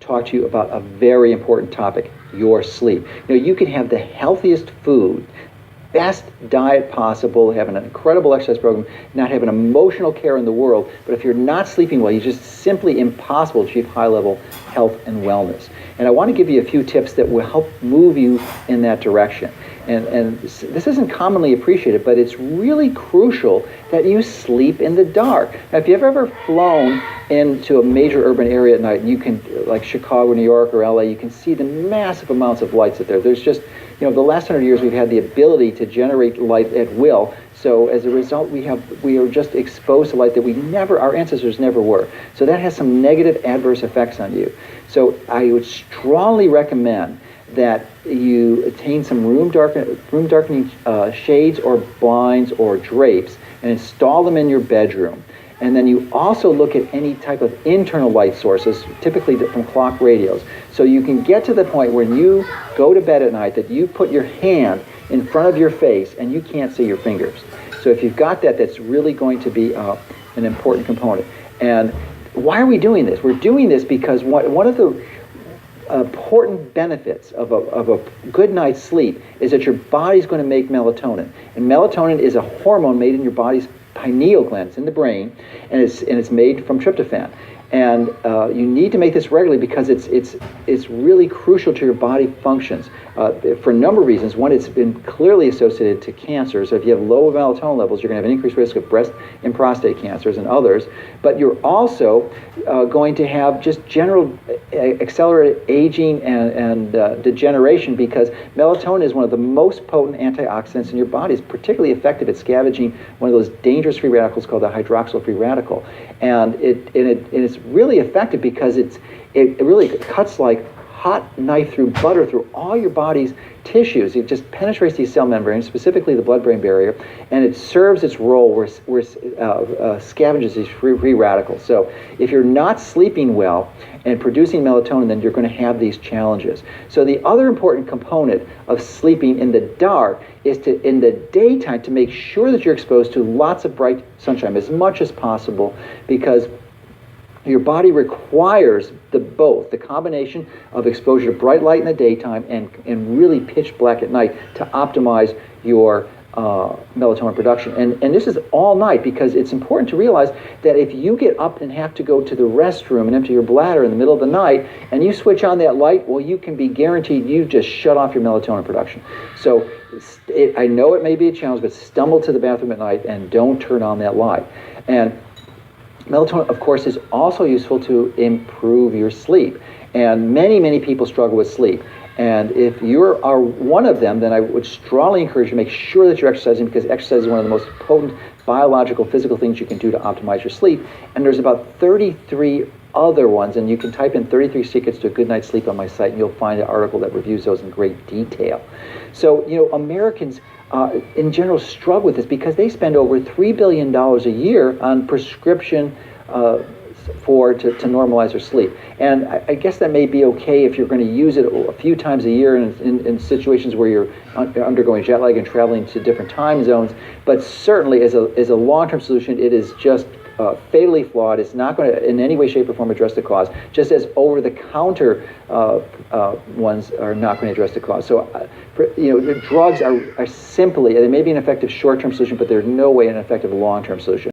talk to you about a very important topic, your sleep. You can have the healthiest food, best diet possible, have an incredible exercise program, not have an emotional care in the world, but if you're not sleeping well, it's just simply impossible to achieve high-level health and wellness. And I want to give you a few tips that will help move you in that direction. And this isn't commonly appreciated, but it's really crucial that you sleep in the dark. Now, if you've ever flown into a major urban area at night, and you can, like Chicago, New York, or LA, you can see the massive amounts of lights that there's just, the last 100 years we've had the ability to generate light at will. So as a result, we are just exposed to light that our ancestors never were. So that has some negative adverse effects on you. So I would strongly recommend that you attain some room darkening shades or blinds or drapes and install them in your bedroom. And then you also look at any type of internal light sources, typically from clock radios. So you can get to the point when you go to bed at night that you put your hand in front of your face and you can't see your fingers. So if you've got that, that's really going to be an important component. And why are we doing this? We're doing this because one of the important benefits of a good night's sleep is that your body's going to make melatonin. And melatonin is a hormone made in your body's pineal gland. It's in the brain, and it's made from tryptophan. And you need to make this regularly because it's really crucial to your body functions for a number of reasons. One, it's been clearly associated to cancer. So if you have low melatonin levels, you're going to have an increased risk of breast and prostate cancers and others. But you're also going to have just general accelerated aging and degeneration, because melatonin is one of the most potent antioxidants in your body. It's particularly effective at scavenging one of those dangerous free radicals called the hydroxyl free radical. And it's really effective because it really cuts like hot knife through butter through all your body's tissues. It just penetrates these cell membranes, specifically the blood-brain barrier, and it serves its role where it scavenges these free radicals. So if you're not sleeping well and producing melatonin, then you're going to have these challenges. So the other important component of sleeping in the dark is in the daytime, to make sure that you're exposed to lots of bright sunshine as much as possible, because your body requires the combination of exposure to bright light in the daytime and really pitch black at night to optimize your melatonin production. And this is all night, because it's important to realize that if you get up and have to go to the restroom and empty your bladder in the middle of the night and you switch on that light, well, you can be guaranteed you've just shut off your melatonin production. So I know it may be a challenge, but stumble to the bathroom at night and don't turn on that light. And melatonin, of course, is also useful to improve your sleep. And many, many people struggle with sleep. And if you are one of them, then I would strongly encourage you to make sure that you're exercising, because exercise is one of the most potent biological, physical things you can do to optimize your sleep. And there's about 33 other ones, and you can type in 33 secrets to a good night's sleep on my site, and you'll find an article that reviews those in great detail. So, Americans in general struggle with this because they spend over $3 billion a year on prescription to normalize their sleep. And I guess that may be okay if you're going to use it a few times a year in situations where you're undergoing jet lag and traveling to different time zones. But certainly as a long-term solution, it is just fatally flawed. It's not going to in any way, shape, or form address the cause, just as over-the-counter ones are not going to address the cause. So, drugs are simply, they may be an effective short-term solution, but they're no way an effective long-term solution.